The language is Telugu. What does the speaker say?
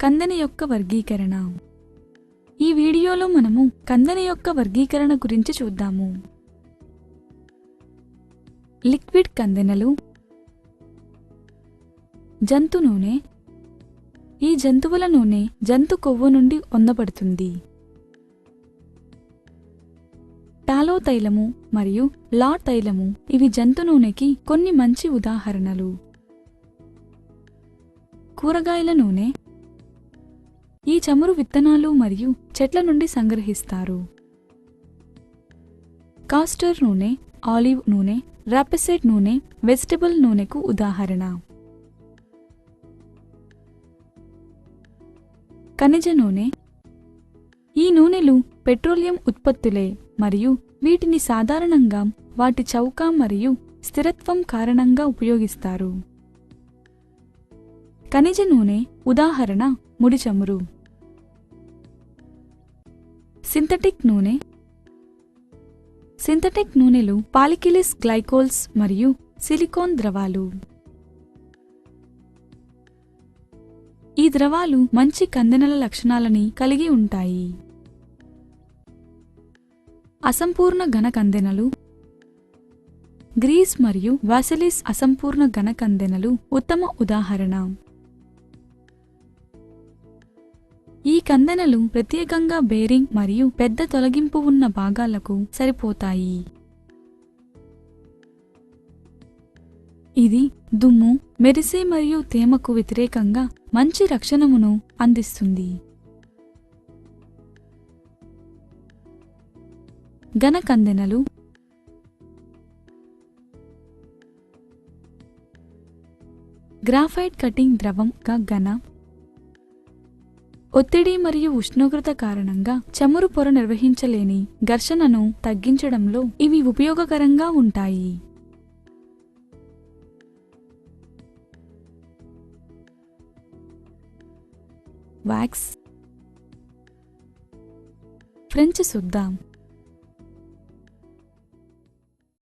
కందెన యొక్క వర్గీకరణ. ఈ వీడియోలో మనము కందెన యొక్క వర్గీకరణ గురించి చూద్దాము. లిక్విడ్ కందెనలు, జంతు నూనె. ఈ జంతువుల నూనె జంతు కొవ్వు నుండి పొందబడుతుంది. టాలో తైలము మరియు లా తైలము ఇవి జంతు నూనెకి కొన్ని మంచి ఉదాహరణలు. కూరగాయల నూనె. ఈ చమురు విత్తనాలు మరియు చెట్ల నుండి సంగ్రహిస్తారు. కాస్టర్ నూనె, ఆలివ్ నూనె, రాపెసైడ్ నూనె వెజిటబుల్ నూనెకు ఉదాహరణ. ఖనిజ నూనె. ఈ నూనెలు పెట్రోలియం ఉత్పత్తులే మరియు వీటిని సాధారణంగా వాటి చౌక మరియు స్థిరత్వం కారణంగా ఉపయోగిస్తారు. ఖనిజ నూనె ఉదాహరణ ముడి చమురు. సింథటిక్ నూనె. సింథటిక్ నూనెలు పాలికిలిస్ గ్లైకోల్స్ మరియు సిలికాన్ ద్రవాలు. ఈ ద్రవాలు మంచి కందెనల లక్షణాలని కలిగి ఉంటాయి. అసంపూర్ణ ఘన కందెనలు. గ్రీస్ మరియు వాసెలిస్ అసంపూర్ణ ఘన కందెనలు ఉత్తమ ఉదాహరణ. ఈ కందెనలు ప్రత్యేకంగా బేరింగ్ మరియు పెద్ద తొలగింపు ఉన్న భాగాలకు సరిపోతాయి. ఇది దుమ్ము, మెరిసే మరియు తేమకు వ్యతిరేకంగా మంచి రక్షణను అందిస్తుంది. ఘన కందెనలు. గ్రాఫైట్ కటింగ్ ద్రవం ఘన. ఒత్తిడి మరియు ఉష్ణోగ్రత కారణంగా చమురు పొర నిర్వహించలేని ఘర్షణను తగ్గించడంలో ఇవి ఉపయోగకరంగా ఉంటాయి. వాక్స్. ఫ్రెంచ్ సుద్దాం.